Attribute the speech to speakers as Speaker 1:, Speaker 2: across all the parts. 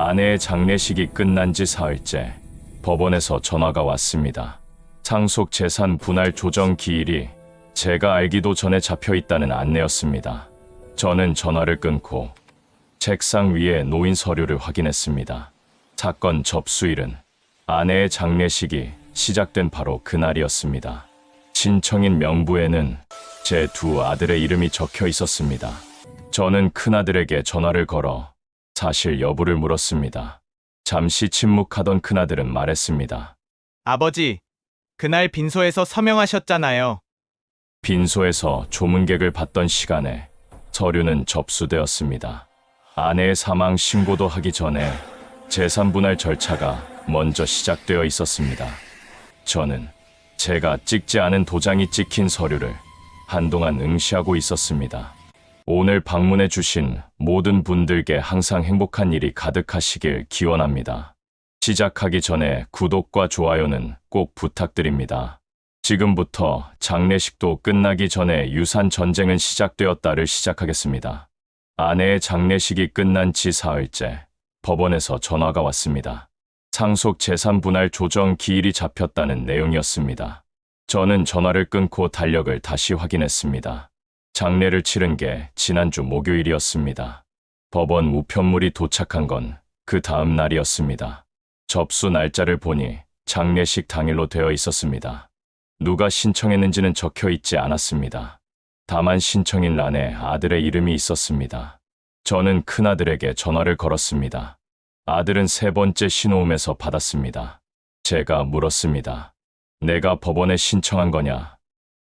Speaker 1: 아내의 장례식이 끝난 지 사흘째 법원에서 전화가 왔습니다. 상속 재산 분할 조정 기일이 제가 알기도 전에 잡혀 있다는 안내였습니다. 저는 전화를 끊고 책상 위에 놓인 서류를 확인했습니다. 사건 접수일은 아내의 장례식이 시작된 바로 그날이었습니다. 신청인 명부에는 제 두 아들의 이름이 적혀 있었습니다. 저는 큰아들에게 전화를 걸어 사실 여부를 물었습니다. 잠시 침묵하던 큰아들은 말했습니다.
Speaker 2: 아버지, 그날 빈소에서 서명하셨잖아요.
Speaker 1: 빈소에서 조문객을 받던 시간에 서류는 접수되었습니다. 아내의 사망 신고도 하기 전에 재산 분할 절차가 먼저 시작되어 있었습니다. 저는 제가 찍지 않은 도장이 찍힌 서류를 한동안 응시하고 있었습니다. 오늘 방문해 주신 모든 분들께 항상 행복한 일이 가득하시길 기원합니다. 시작하기 전에 구독과 좋아요는 꼭 부탁드립니다. 지금부터 장례식도 끝나기 전에 유산 전쟁은 시작되었다를 시작하겠습니다. 아내의 장례식이 끝난 지 사흘째 법원에서 전화가 왔습니다. 상속 재산 분할 조정 기일이 잡혔다는 내용이었습니다. 저는 전화를 끊고 달력을 다시 확인했습니다. 장례를 치른 게 지난주 목요일이었습니다. 법원 우편물이 도착한 건 그 다음 날이었습니다. 접수 날짜를 보니 장례식 당일로 되어 있었습니다. 누가 신청했는지는 적혀 있지 않았습니다. 다만 신청인 란에 아들의 이름이 있었습니다. 저는 큰아들에게 전화를 걸었습니다. 아들은 세 번째 신호음에서 받았습니다. 제가 물었습니다. 내가 법원에 신청한 거냐?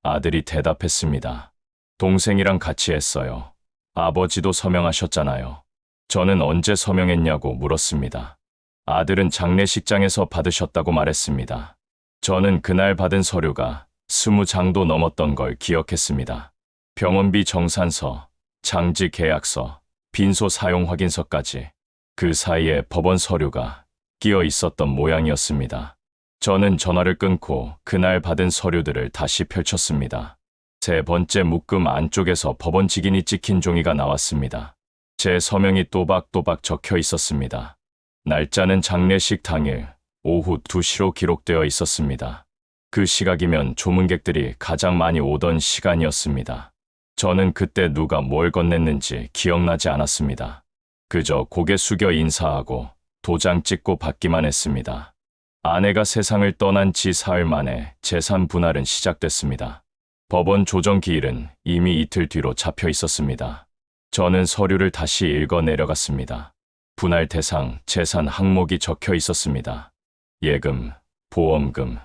Speaker 1: 아들이 대답했습니다. 동생이랑 같이 했어요. 아버지도 서명하셨잖아요. 저는 언제 서명했냐고 물었습니다. 아들은 장례식장에서 받으셨다고 말했습니다. 저는 그날 받은 서류가 20장도 넘었던 걸 기억했습니다. 병원비 정산서, 장지 계약서, 빈소 사용 확인서까지 그 사이에 법원 서류가 끼어 있었던 모양이었습니다. 저는 전화를 끊고 그날 받은 서류들을 다시 펼쳤습니다. 세 번째 묶음 안쪽에서 법원 직인이 찍힌 종이가 나왔습니다. 제 서명이 또박또박 적혀 있었습니다. 날짜는 장례식 당일 오후 2시로 기록되어 있었습니다. 그 시각이면 조문객들이 가장 많이 오던 시간이었습니다. 저는 그때 누가 뭘 건넸는지 기억나지 않았습니다. 그저 고개 숙여 인사하고 도장 찍고 받기만 했습니다. 아내가 세상을 떠난 지 사흘 만에 재산 분할은 시작됐습니다. 법원 조정 기일은 이미 이틀 뒤로 잡혀 있었습니다. 저는 서류를 다시 읽어 내려갔습니다. 분할 대상, 재산 항목이 적혀 있었습니다. 예금, 보험금,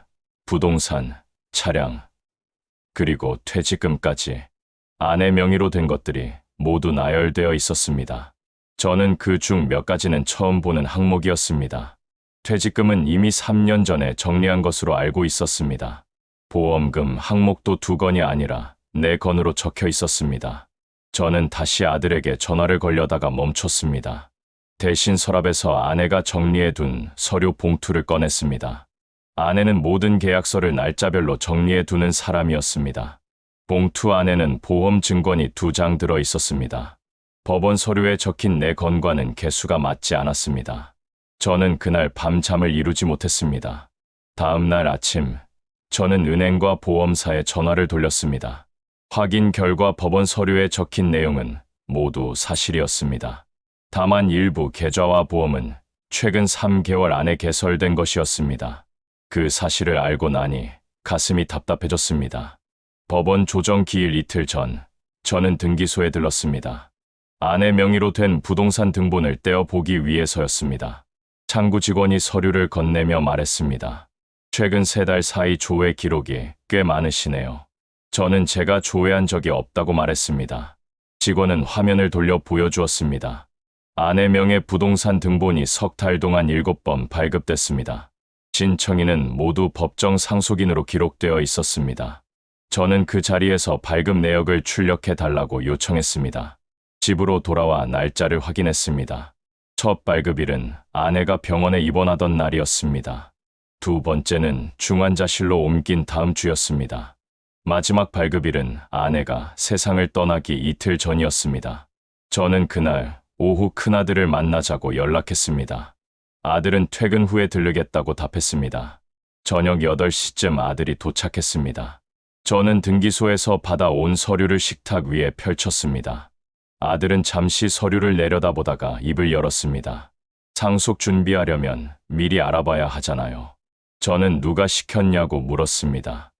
Speaker 1: 부동산, 차량, 그리고 퇴직금까지 아내 명의로 된 것들이 모두 나열되어 있었습니다. 저는 그 중 몇 가지는 처음 보는 항목이었습니다. 퇴직금은 이미 3년 전에 정리한 것으로 알고 있었습니다. 보험금 항목도 2건이 아니라 4건으로 적혀 있었습니다. 저는 다시 아들에게 전화를 걸려다가 멈췄습니다. 대신 서랍에서 아내가 정리해둔 서류 봉투를 꺼냈습니다. 아내는 모든 계약서를 날짜별로 정리해두는 사람이었습니다. 봉투 안에는 보험 증권이 2장 들어 있었습니다. 법원 서류에 적힌 4건과는 개수가 맞지 않았습니다. 저는 그날 밤 잠을 이루지 못했습니다. 다음 날 아침, 저는 은행과 보험사에 전화를 돌렸습니다. 확인 결과 법원 서류에 적힌 내용은 모두 사실이었습니다. 다만 일부 계좌와 보험은 최근 3개월 안에 개설된 것이었습니다. 그 사실을 알고 나니 가슴이 답답해졌습니다. 법원 조정 기일 이틀 전, 저는 등기소에 들렀습니다. 아내 명의로 된 부동산 등본을 떼어보기 위해서였습니다. 창구 직원이 서류를 건네며 말했습니다. 최근 3달 사이 조회 기록이 꽤 많으시네요. 저는 제가 조회한 적이 없다고 말했습니다. 직원은 화면을 돌려 보여주었습니다. 아내 명의 부동산 등본이 석 달 동안 7번 발급됐습니다. 신청인은 모두 법정 상속인으로 기록되어 있었습니다. 저는 그 자리에서 발급 내역을 출력해 달라고 요청했습니다. 집으로 돌아와 날짜를 확인했습니다. 첫 발급일은 아내가 병원에 입원하던 날이었습니다. 두 번째는 중환자실로 옮긴 다음 주였습니다. 마지막 발급일은 아내가 세상을 떠나기 이틀 전이었습니다. 저는 그날 오후 큰아들을 만나자고 연락했습니다. 아들은 퇴근 후에 들르겠다고 답했습니다. 저녁 8시쯤 아들이 도착했습니다. 저는 등기소에서 받아온 서류를 식탁 위에 펼쳤습니다. 아들은 잠시 서류를 내려다보다가 입을 열었습니다. 상속 준비하려면 미리 알아봐야 하잖아요. 저는 누가 시켰냐고 물었습니다.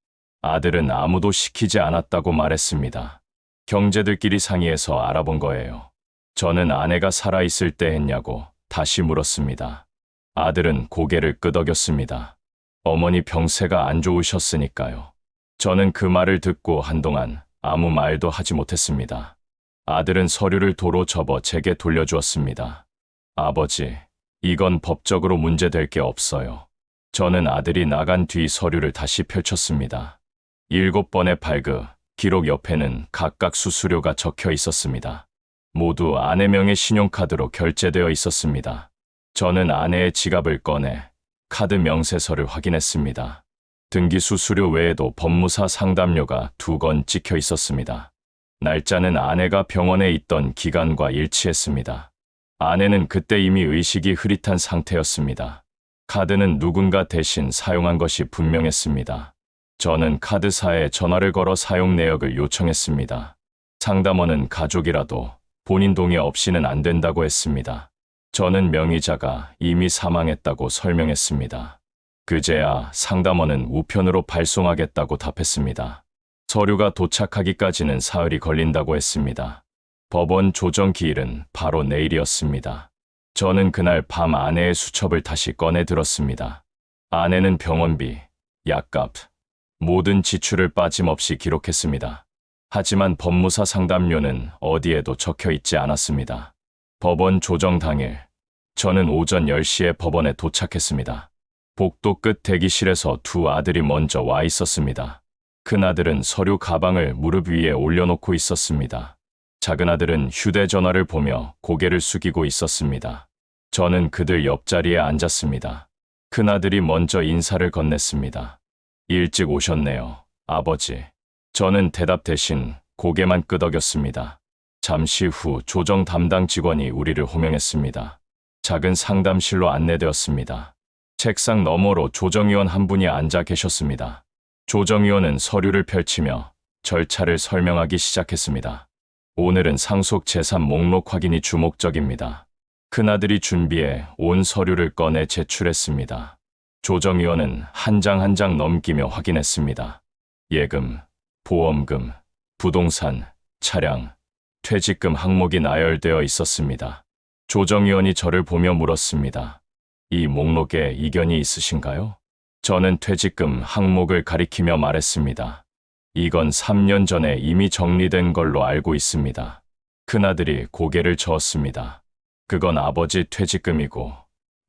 Speaker 1: 아들은 아무도 시키지 않았다고 말했습니다. 형제들끼리 상의해서 알아본 거예요. 저는 아내가 살아있을 때 했냐고 다시 물었습니다. 아들은 고개를 끄덕였습니다. 어머니 병세가 안 좋으셨으니까요. 저는 그 말을 듣고 한동안 아무 말도 하지 못했습니다. 아들은 서류를 도로 접어 제게 돌려주었습니다. 아버지, 이건 법적으로 문제될 게 없어요. 저는 아들이 나간 뒤 서류를 다시 펼쳤습니다. 7번의 발급, 기록 옆에는 각각 수수료가 적혀 있었습니다. 모두 아내 명의 신용카드로 결제되어 있었습니다. 저는 아내의 지갑을 꺼내 카드 명세서를 확인했습니다. 등기 수수료 외에도 법무사 상담료가 2건 찍혀 있었습니다. 날짜는 아내가 병원에 있던 기간과 일치했습니다. 아내는 그때 이미 의식이 흐릿한 상태였습니다. 카드는 누군가 대신 사용한 것이 분명했습니다. 저는 카드사에 전화를 걸어 사용 내역을 요청했습니다. 상담원은 가족이라도 본인 동의 없이는 안 된다고 했습니다. 저는 명의자가 이미 사망했다고 설명했습니다. 그제야 상담원은 우편으로 발송하겠다고 답했습니다. 서류가 도착하기까지는 사흘이 걸린다고 했습니다. 법원 조정 기일은 바로 내일이었습니다. 저는 그날 밤 아내의 수첩을 다시 꺼내 들었습니다. 아내는 병원비, 약값, 모든 지출을 빠짐없이 기록했습니다. 하지만 법무사 상담료는 어디에도 적혀 있지 않았습니다. 법원 조정 당일, 저는 오전 10시에 법원에 도착했습니다. 복도 끝 대기실에서 두 아들이 먼저 와 있었습니다. 큰아들은 서류 가방을 무릎 위에 올려놓고 있었습니다. 작은아들은 휴대전화를 보며 고개를 숙이고 있었습니다. 저는 그들 옆자리에 앉았습니다. 큰아들이 먼저 인사를 건넸습니다. 일찍 오셨네요, 아버지. 저는 대답 대신 고개만 끄덕였습니다. 잠시 후 조정 담당 직원이 우리를 호명했습니다. 작은 상담실로 안내되었습니다. 책상 너머로 조정위원 한 분이 앉아 계셨습니다. 조정위원은 서류를 펼치며 절차를 설명하기 시작했습니다. 오늘은 상속 재산 목록 확인이 주목적입니다. 큰아들이 준비해 온 서류를 꺼내 제출했습니다. 조정위원은 한 장 한 장 넘기며 확인했습니다. 예금, 보험금, 부동산, 차량, 퇴직금 항목이 나열되어 있었습니다. 조정위원이 저를 보며 물었습니다. 이 목록에 이견이 있으신가요? 저는 퇴직금 항목을 가리키며 말했습니다. 이건 3년 전에 이미 정리된 걸로 알고 있습니다. 큰아들이 고개를 저었습니다. 그건 아버지 퇴직금이고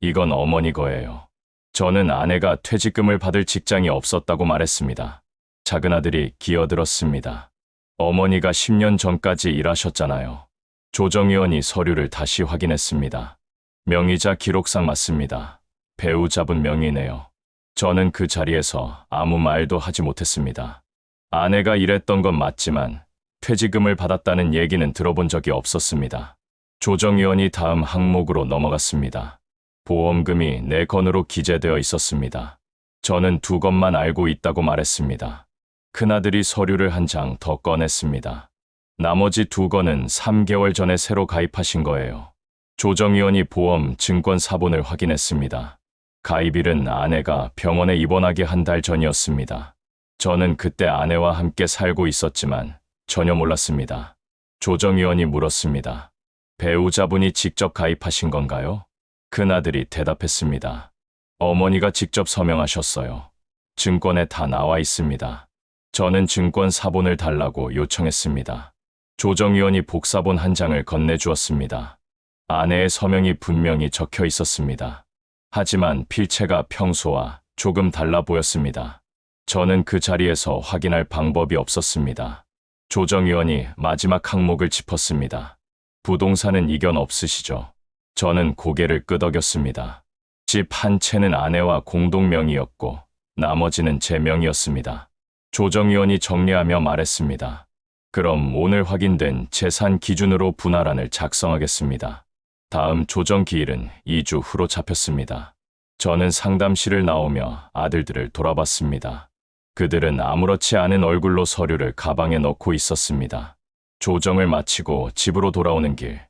Speaker 1: 이건 어머니 거예요. 저는 아내가 퇴직금을 받을 직장이 없었다고 말했습니다. 작은아들이 기어들었습니다. 어머니가 10년 전까지 일하셨잖아요. 조정위원이 서류를 다시 확인했습니다. 명의자 기록상 맞습니다. 배우자분 명의네요. 저는 그 자리에서 아무 말도 하지 못했습니다. 아내가 일했던 건 맞지만 퇴직금을 받았다는 얘기는 들어본 적이 없었습니다. 조정위원이 다음 항목으로 넘어갔습니다. 보험금이 4건으로 기재되어 있었습니다. 저는 2건만 알고 있다고 말했습니다. 큰아들이 서류를 한 장 더 꺼냈습니다. 나머지 2건은 3개월 전에 새로 가입하신 거예요. 조정위원이 보험 증권 사본을 확인했습니다. 가입일은 아내가 병원에 입원하기 한 달 전이었습니다. 저는 그때 아내와 함께 살고 있었지만 전혀 몰랐습니다. 조정위원이 물었습니다. 배우자분이 직접 가입하신 건가요? 큰아들이 대답했습니다. 어머니가 직접 서명하셨어요. 증권에 다 나와 있습니다. 저는 증권 사본을 달라고 요청했습니다. 조정위원이 복사본 한 장을 건네주었습니다. 아내의 서명이 분명히 적혀 있었습니다. 하지만 필체가 평소와 조금 달라 보였습니다. 저는 그 자리에서 확인할 방법이 없었습니다. 조정위원이 마지막 항목을 짚었습니다. 부동산은 이견 없으시죠? 저는 고개를 끄덕였습니다. 집 한 채는 아내와 공동 명의였고 나머지는 제 명의였습니다. 조정위원이 정리하며 말했습니다. 그럼 오늘 확인된 재산 기준으로 분할안을 작성하겠습니다. 다음 조정 기일은 2주 후로 잡혔습니다. 저는 상담실을 나오며 아들들을 돌아봤습니다. 그들은 아무렇지 않은 얼굴로 서류를 가방에 넣고 있었습니다. 조정을 마치고 집으로 돌아오는 길,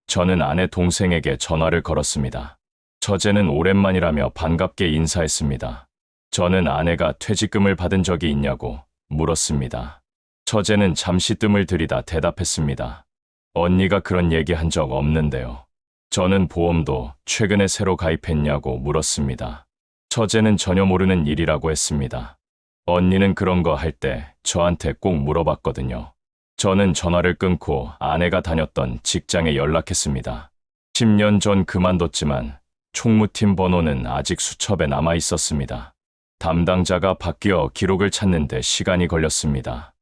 Speaker 1: 저는 아내 동생에게 전화를 걸었습니다. 처제는 오랜만이라며 반갑게 인사했습니다. 저는 아내가 퇴직금을 받은 적이 있냐고 물었습니다. 처제는 잠시 뜸을 들이다 대답했습니다. 언니가 그런 얘기 한 적 없는데요. 저는 보험도 최근에 새로 가입했냐고 물었습니다. 처제는 전혀 모르는 일이라고 했습니다. 언니는 그런 거 할 때 저한테 꼭 물어봤거든요. 저는 전화를 끊고 아내가 다녔던 직장에 연락했습니다. 10년 전 그만뒀지만 총무팀 번호는 아직 수첩에 남아 있었습니다. 담당자가 바뀌어 기록을 찾는데 시간이 걸렸습니다.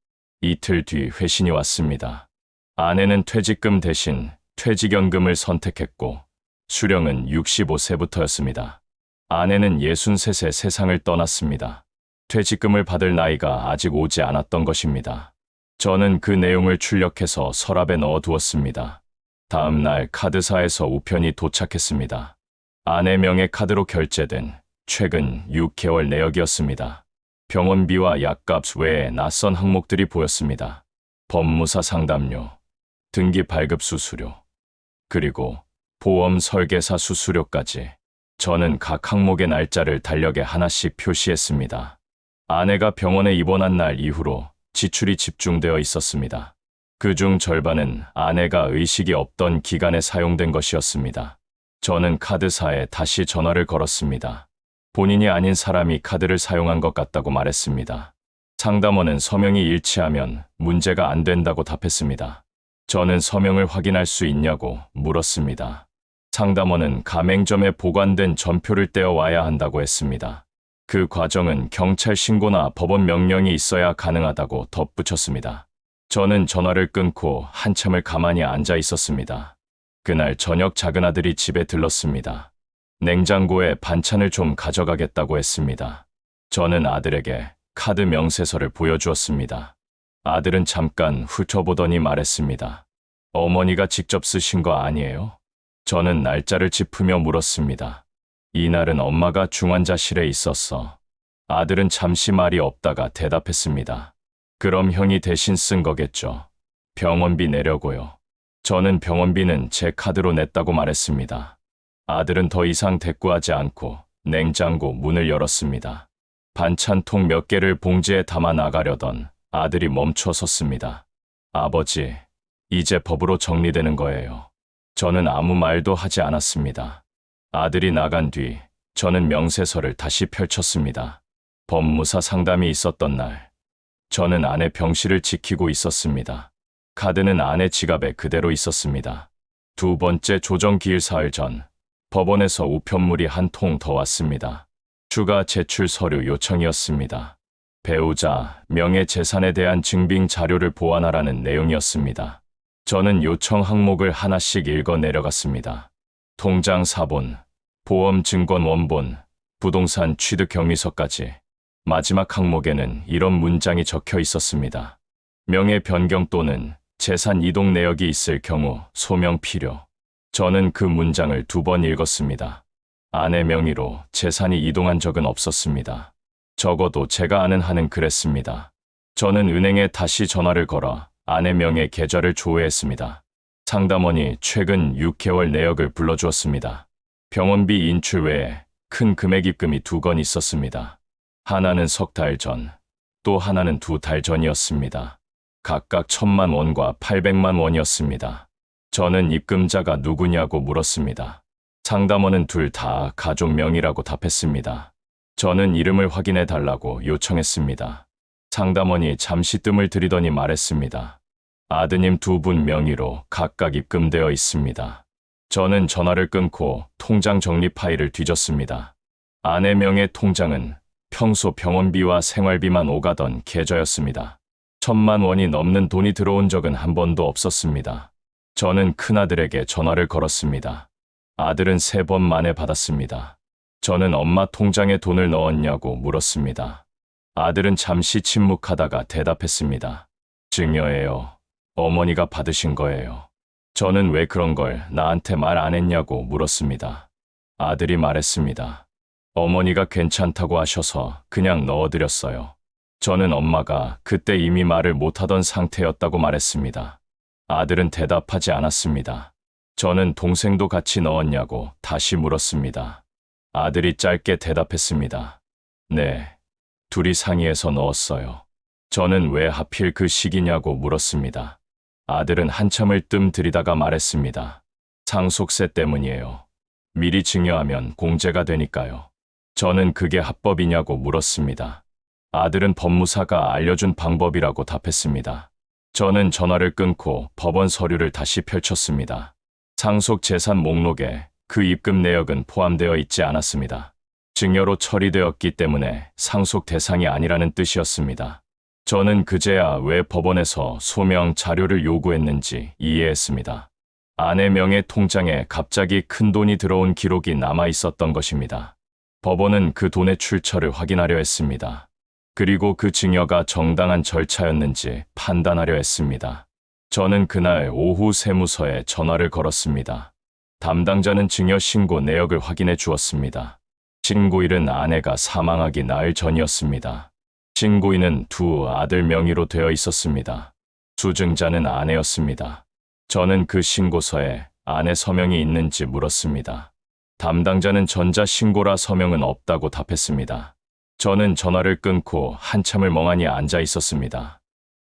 Speaker 1: 이틀 뒤 회신이 왔습니다. 아내는 퇴직금 대신 퇴직연금을 선택했고 수령은 65세부터였습니다. 아내는 63세 세상을 떠났습니다. 퇴직금을 받을 나이가 아직 오지 않았던 것입니다. 저는 그 내용을 출력해서 서랍에 넣어두었습니다. 다음 날 카드사에서 우편이 도착했습니다. 아내 명의 카드로 결제된 최근 6개월 내역이었습니다. 병원비와 약값 외에 낯선 항목들이 보였습니다. 법무사 상담료, 등기 발급 수수료, 그리고 보험 설계사 수수료까지. 저는 각 항목의 날짜를 달력에 하나씩 표시했습니다. 아내가 병원에 입원한 날 이후로 지출이 집중되어 있었습니다. 그중 절반은 아내가 의식이 없던 기간에 사용된 것이었습니다. 저는 카드사에 다시 전화를 걸었습니다. 본인이 아닌 사람이 카드를 사용한 것 같다고 말했습니다. 상담원은 서명이 일치하면 문제가 안 된다고 답했습니다. 저는 서명을 확인할 수 있냐고 물었습니다. 상담원은 가맹점에 보관된 전표를 떼어와야 한다고 했습니다. 그 과정은 경찰 신고나 법원 명령이 있어야 가능하다고 덧붙였습니다. 저는 전화를 끊고 한참을 가만히 앉아 있었습니다. 그날 저녁 작은아들이 집에 들렀습니다. 냉장고에 반찬을 좀 가져가겠다고 했습니다. 저는 아들에게 카드 명세서를 보여주었습니다. 아들은 잠깐 훑어보더니 말했습니다. 어머니가 직접 쓰신 거 아니에요? 저는 날짜를 짚으며 물었습니다. 이날은 엄마가 중환자실에 있었어. 아들은 잠시 말이 없다가 대답했습니다. 그럼 형이 대신 쓴 거겠죠. 병원비 내려고요. 저는 병원비는 제 카드로 냈다고 말했습니다. 아들은 더 이상 대꾸하지 않고 냉장고 문을 열었습니다. 반찬통 몇 개를 봉지에 담아 나가려던 아들이 멈춰 섰습니다. 아버지, 이제 법으로 정리되는 거예요. 저는 아무 말도 하지 않았습니다. 아들이 나간 뒤 저는 명세서를 다시 펼쳤습니다. 법무사 상담이 있었던 날, 저는 아내 병실을 지키고 있었습니다. 카드는 아내 지갑에 그대로 있었습니다. 두 번째 조정 기일 사흘 전, 법원에서 우편물이 한 통 더 왔습니다. 추가 제출 서류 요청이었습니다. 배우자, 명예 재산에 대한 증빙 자료를 보완하라는 내용이었습니다. 저는 요청 항목을 하나씩 읽어 내려갔습니다. 통장 사본, 보험 증권 원본, 부동산 취득 경위서까지. 마지막 항목에는 이런 문장이 적혀 있었습니다. 명예 변경 또는 재산 이동 내역이 있을 경우 소명 필요. 저는 그 문장을 2번 읽었습니다. 아내 명의로 재산이 이동한 적은 없었습니다. 적어도 제가 아는 한은 그랬습니다. 저는 은행에 다시 전화를 걸어 아내 명의 계좌를 조회했습니다. 상담원이 최근 6개월 내역을 불러주었습니다. 병원비 인출 외에 큰 금액 입금이 2건 있었습니다. 하나는 석 달 전, 또 하나는 2달 전이었습니다. 각각 1,000만 원과 800만 원이었습니다. 저는 입금자가 누구냐고 물었습니다. 상담원은 둘 다 가족 명의라고 답했습니다. 저는 이름을 확인해 달라고 요청했습니다. 상담원이 잠시 뜸을 들이더니 말했습니다. 아드님 2분 명의로 각각 입금되어 있습니다. 저는 전화를 끊고 통장 정리 파일을 뒤졌습니다. 아내 명의 통장은 평소 병원비와 생활비만 오가던 계좌였습니다. 1,000만 원이 넘는 돈이 들어온 적은 한 번도 없었습니다. 저는 큰아들에게 전화를 걸었습니다. 아들은 3번 만에 받았습니다. 저는 엄마 통장에 돈을 넣었냐고 물었습니다. 아들은 잠시 침묵하다가 대답했습니다. 증여예요. 어머니가 받으신 거예요. 저는 왜 그런 걸 나한테 말 안 했냐고 물었습니다. 아들이 말했습니다. 어머니가 괜찮다고 하셔서 그냥 넣어드렸어요. 저는 엄마가 그때 이미 말을 못하던 상태였다고 말했습니다. 아들은 대답하지 않았습니다. 저는 동생도 같이 넣었냐고 다시 물었습니다. 아들이 짧게 대답했습니다. 네, 둘이 상의해서 넣었어요. 저는 왜 하필 그 시기냐고 물었습니다. 아들은 한참을 뜸 들이다가 말했습니다. 상속세 때문이에요. 미리 증여하면 공제가 되니까요. 저는 그게 합법이냐고 물었습니다. 아들은 법무사가 알려준 방법이라고 답했습니다. 저는 전화를 끊고 법원 서류를 다시 펼쳤습니다. 상속 재산 목록에 그 입금 내역은 포함되어 있지 않았습니다. 증여로 처리되었기 때문에 상속 대상이 아니라는 뜻이었습니다. 저는 그제야 왜 법원에서 소명 자료를 요구했는지 이해했습니다. 아내 명의 통장에 갑자기 큰 돈이 들어온 기록이 남아 있었던 것입니다. 법원은 그 돈의 출처를 확인하려 했습니다. 그리고 그 증여가 정당한 절차였는지 판단하려 했습니다. 저는 그날 오후 세무서에 전화를 걸었습니다. 담당자는 증여 신고 내역을 확인해 주었습니다. 신고일은 아내가 사망하기 나흘 전이었습니다. 신고인은 두 아들 명의로 되어 있었습니다. 수증자는 아내였습니다. 저는 그 신고서에 아내 서명이 있는지 물었습니다. 담당자는 전자신고라 서명은 없다고 답했습니다. 저는 전화를 끊고 한참을 멍하니 앉아 있었습니다.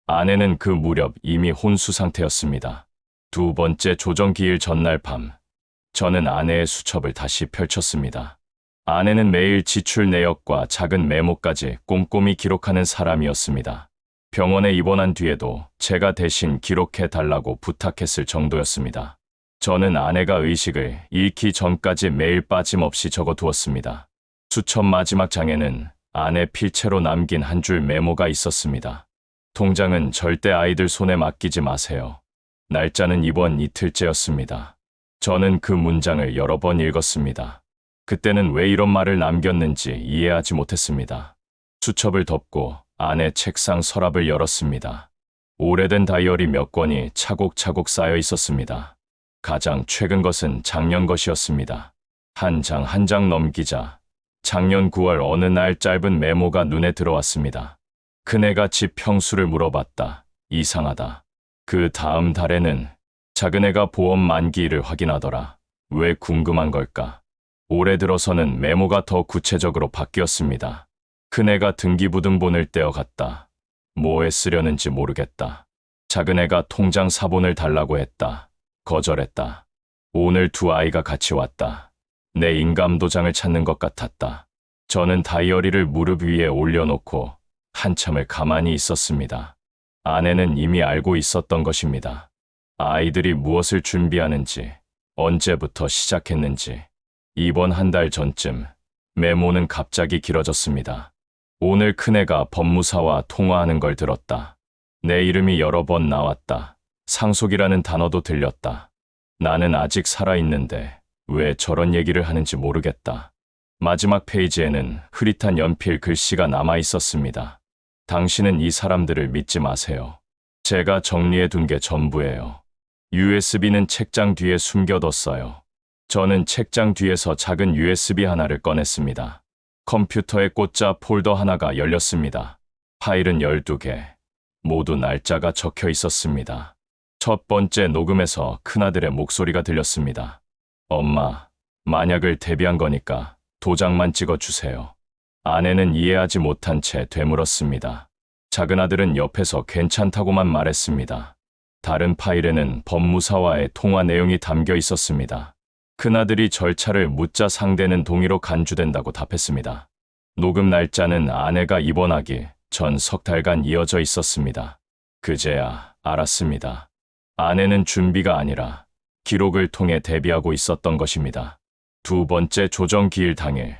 Speaker 1: 아내는 그 무렵 이미 혼수 상태였습니다. 두 번째 조정기일 전날 밤, 저는 아내의 수첩을 다시 펼쳤습니다. 아내는 매일 지출 내역과 작은 메모까지 꼼꼼히 기록하는 사람이었습니다. 병원에 입원한 뒤에도 제가 대신 기록해 달라고 부탁했을 정도였습니다. 저는 아내가 의식을 잃기 전까지 매일 빠짐없이 적어두었습니다. 수첩 마지막 장에는 아내 필체로 남긴 한 줄 메모가 있었습니다. 통장은 절대 아이들 손에 맡기지 마세요. 날짜는 입원 이틀째였습니다. 저는 그 문장을 여러 번 읽었습니다. 그때는 왜 이런 말을 남겼는지 이해하지 못했습니다. 수첩을 덮고 아내 책상 서랍을 열었습니다. 오래된 다이어리 몇 권이 차곡차곡 쌓여 있었습니다. 가장 최근 것은 작년 것이었습니다. 한 장 한 장 넘기자 작년 9월 어느 날 짧은 메모가 눈에 들어왔습니다. 큰애가 집 평수를 물어봤다. 이상하다. 그 다음 달에는 작은애가 보험 만기일을 확인하더라. 왜 궁금한 걸까? 올해 들어서는 메모가 더 구체적으로 바뀌었습니다. 큰애가 등기부등본을 떼어갔다. 뭐에 쓰려는지 모르겠다. 작은애가 통장 사본을 달라고 했다. 거절했다. 오늘 두 아이가 같이 왔다. 내 인감도장을 찾는 것 같았다. 저는 다이어리를 무릎 위에 올려놓고 한참을 가만히 있었습니다. 아내는 이미 알고 있었던 것입니다. 아이들이 무엇을 준비하는지, 언제부터 시작했는지. 이번 한 달 전쯤 메모는 갑자기 길어졌습니다. 오늘 큰애가 법무사와 통화하는 걸 들었다. 내 이름이 여러 번 나왔다. 상속이라는 단어도 들렸다. 나는 아직 살아있는데 왜 저런 얘기를 하는지 모르겠다. 마지막 페이지에는 흐릿한 연필 글씨가 남아 있었습니다. 당신은 이 사람들을 믿지 마세요. 제가 정리해 둔 게 전부예요. USB는 책장 뒤에 숨겨뒀어요. 저는 책장 뒤에서 작은 USB 하나를 꺼냈습니다. 컴퓨터에 꽂자 폴더 하나가 열렸습니다. 파일은 12개. 모두 날짜가 적혀 있었습니다. 첫 번째 녹음에서 큰아들의 목소리가 들렸습니다. 엄마, 만약을 대비한 거니까 도장만 찍어주세요. 아내는 이해하지 못한 채 되물었습니다. 작은아들은 옆에서 괜찮다고만 말했습니다. 다른 파일에는 법무사와의 통화 내용이 담겨 있었습니다. 큰아들이 절차를 묻자 상대는 동의로 간주된다고 답했습니다. 녹음 날짜는 아내가 입원하기 전 석 달간 이어져 있었습니다. 그제야 알았습니다. 아내는 준비가 아니라 기록을 통해 대비하고 있었던 것입니다. 두 번째 조정기일 당일,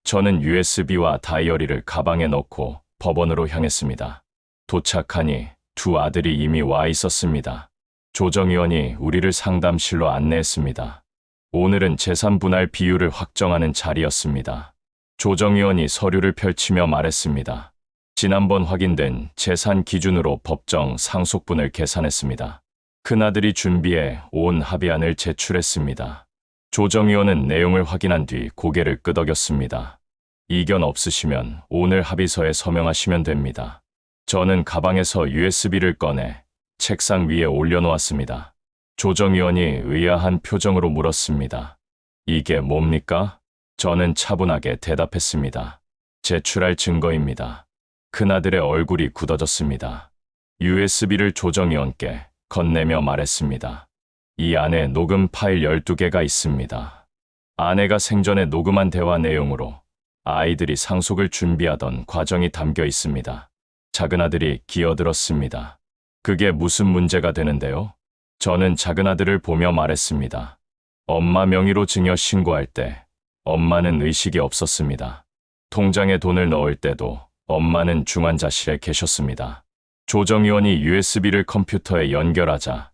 Speaker 1: 저는 USB와 다이어리를 가방에 넣고 법원으로 향했습니다. 도착하니 두 아들이 이미 와 있었습니다. 조정위원이 우리를 상담실로 안내했습니다. 오늘은 재산 분할 비율을 확정하는 자리였습니다. 조정위원이 서류를 펼치며 말했습니다. 지난번 확인된 재산 기준으로 법정 상속분을 계산했습니다. 큰아들이 준비해 온 합의안을 제출했습니다. 조정위원은 내용을 확인한 뒤 고개를 끄덕였습니다. 이견 없으시면 오늘 합의서에 서명하시면 됩니다. 저는 가방에서 USB를 꺼내 책상 위에 올려놓았습니다. 조정위원이 의아한 표정으로 물었습니다. 이게 뭡니까? 저는 차분하게 대답했습니다. 제출할 증거입니다. 큰아들의 얼굴이 굳어졌습니다. USB를 조정위원께 건네며 말했습니다. 이 안에 녹음 파일 12개가 있습니다. 아내가 생전에 녹음한 대화 내용으로 아이들이 상속을 준비하던 과정이 담겨 있습니다. 작은아들이 기어들었습니다. 그게 무슨 문제가 되는데요? 저는 작은아들을 보며 말했습니다. 엄마 명의로 증여 신고할 때 엄마는 의식이 없었습니다. 통장에 돈을 넣을 때도 엄마는 중환자실에 계셨습니다. 조정위원이 USB를 컴퓨터에 연결하자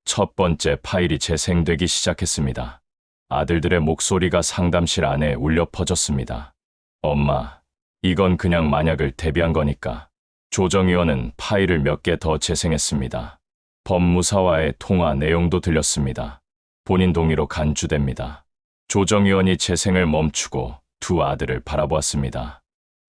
Speaker 1: 첫 번째 파일이 재생되기 시작했습니다. 아들들의 목소리가 상담실 안에 울려 퍼졌습니다. 엄마, 이건 그냥 만약을 대비한 거니까. 조정위원은 파일을 몇 개 더 재생했습니다. 법무사와의 통화 내용도 들렸습니다. 본인 동의로 간주됩니다. 조정위원이 재생을 멈추고 두 아들을 바라보았습니다.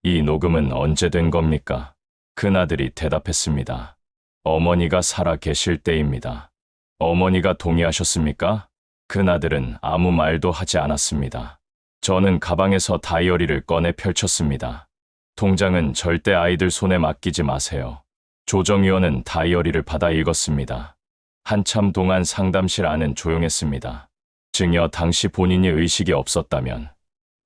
Speaker 1: 이 녹음은 언제 된 겁니까? 큰아들이 대답했습니다. 어머니가 살아 계실 때입니다. 어머니가 동의하셨습니까? 큰아들은 아무 말도 하지 않았습니다. 저는 가방에서 다이어리를 꺼내 펼쳤습니다. 통장은 절대 아이들 손에 맡기지 마세요. 조정위원은 다이어리를 받아 읽었습니다. 한참 동안 상담실 안은 조용했습니다. 증여 당시 본인이 의식이 없었다면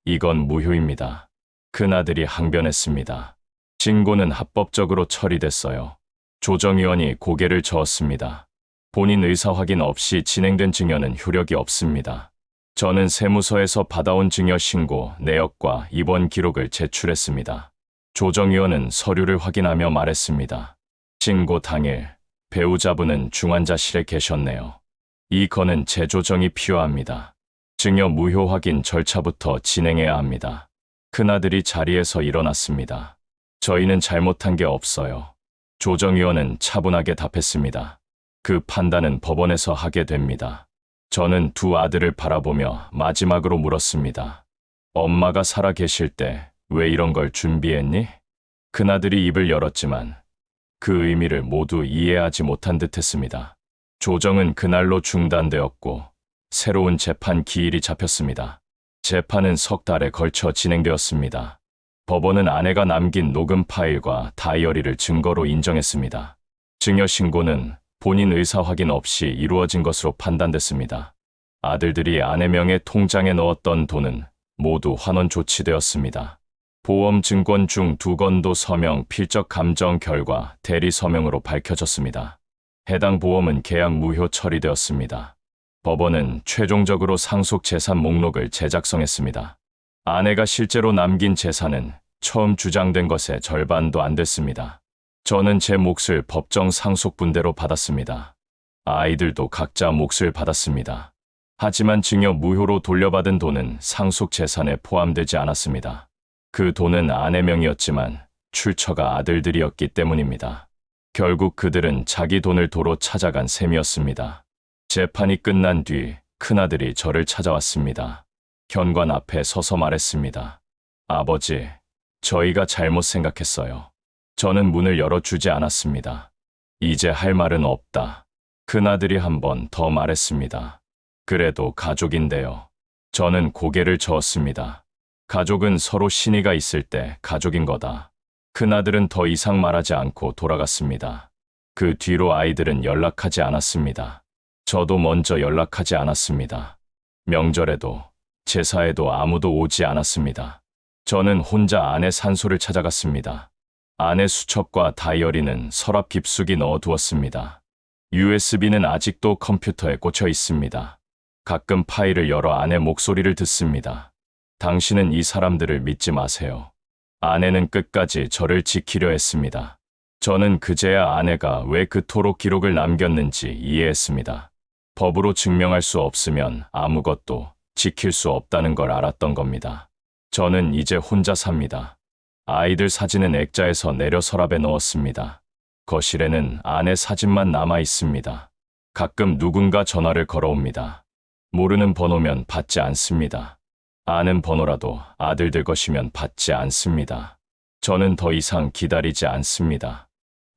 Speaker 1: 이건 무효입니다. 큰아들이 항변했습니다. 신고는 합법적으로 처리됐어요. 조정위원이 고개를 저었습니다. 본인 의사 확인 없이 진행된 증여는 효력이 없습니다. 저는 세무서에서 받아온 증여 신고 내역과 입원 기록을 제출했습니다. 조정위원은 서류를 확인하며 말했습니다. 신고 당일 배우자분은 중환자실에 계셨네요. 이 건은 재조정이 필요합니다. 증여 무효 확인 절차부터 진행해야 합니다. 큰아들이 자리에서 일어났습니다. 저희는 잘못한 게 없어요. 조정위원은 차분하게 답했습니다. 그 판단은 법원에서 하게 됩니다. 저는 두 아들을 바라보며 마지막으로 물었습니다. 엄마가 살아 계실 때 왜 이런 걸 준비했니? 큰아들이 입을 열었지만 그 의미를 모두 이해하지 못한 듯했습니다. 조정은 그날로 중단되었고 새로운 재판 기일이 잡혔습니다. 재판은 석 달에 걸쳐 진행되었습니다. 법원은 아내가 남긴 녹음 파일과 다이어리를 증거로 인정했습니다. 증여 신고는 본인 의사 확인 없이 이루어진 것으로 판단됐습니다. 아들들이 아내 명의 통장에 넣었던 돈은 모두 환원 조치되었습니다. 보험 증권 중 2건도 서명 필적 감정 결과 대리 서명으로 밝혀졌습니다. 해당 보험은 계약 무효 처리되었습니다. 법원은 최종적으로 상속 재산 목록을 재작성했습니다. 아내가 실제로 남긴 재산은 처음 주장된 것의 절반도 안 됐습니다. 저는 제 몫을 법정 상속분대로 받았습니다. 아이들도 각자 몫을 받았습니다. 하지만 증여 무효로 돌려받은 돈은 상속 재산에 포함되지 않았습니다. 그 돈은 아내 명의였지만 출처가 아들들이었기 때문입니다. 결국 그들은 자기 돈을 도로 찾아간 셈이었습니다. 재판이 끝난 뒤 큰아들이 저를 찾아왔습니다. 현관 앞에 서서 말했습니다. 아버지, 저희가 잘못 생각했어요. 저는 문을 열어주지 않았습니다. 이제 할 말은 없다. 큰아들이 한 번 더 말했습니다. 그래도 가족인데요. 저는 고개를 저었습니다. 가족은 서로 신의가 있을 때 가족인 거다. 큰아들은 더 이상 말하지 않고 돌아갔습니다. 그 뒤로 아이들은 연락하지 않았습니다. 저도 먼저 연락하지 않았습니다. 명절에도 제사에도 아무도 오지 않았습니다. 저는 혼자 아내 산소를 찾아갔습니다. 아내 수첩과 다이어리는 서랍 깊숙이 넣어두었습니다. USB는 아직도 컴퓨터에 꽂혀 있습니다. 가끔 파일을 열어 아내 목소리를 듣습니다. 당신은 이 사람들을 믿지 마세요. 아내는 끝까지 저를 지키려 했습니다. 저는 그제야 아내가 왜 그토록 기록을 남겼는지 이해했습니다. 법으로 증명할 수 없으면 아무것도 지킬 수 없다는 걸 알았던 겁니다. 저는 이제 혼자 삽니다. 아이들 사진은 액자에서 내려 서랍에 넣었습니다. 거실에는 아내 사진만 남아 있습니다. 가끔 누군가 전화를 걸어옵니다. 모르는 번호면 받지 않습니다. 아는 번호라도 아들들 것이면 받지 않습니다. 저는 더 이상 기다리지 않습니다.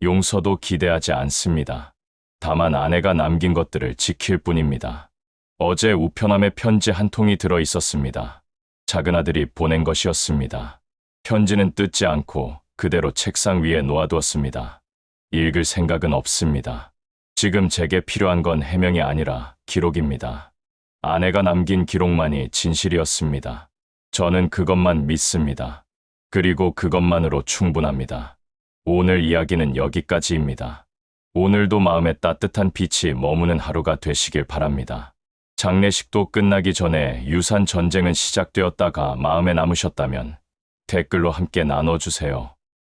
Speaker 1: 용서도 기대하지 않습니다. 다만 아내가 남긴 것들을 지킬 뿐입니다. 어제 우편함에 편지 한 통이 들어 있었습니다. 작은 아들이 보낸 것이었습니다. 편지는 뜯지 않고 그대로 책상 위에 놓아두었습니다. 읽을 생각은 없습니다. 지금 제게 필요한 건 해명이 아니라 기록입니다. 아내가 남긴 기록만이 진실이었습니다. 저는 그것만 믿습니다. 그리고 그것만으로 충분합니다. 오늘 이야기는 여기까지입니다. 오늘도 마음에 따뜻한 빛이 머무는 하루가 되시길 바랍니다. 장례식도 끝나기 전에 유산 전쟁은 시작되었다가 마음에 남으셨다면 댓글로 함께 나눠주세요.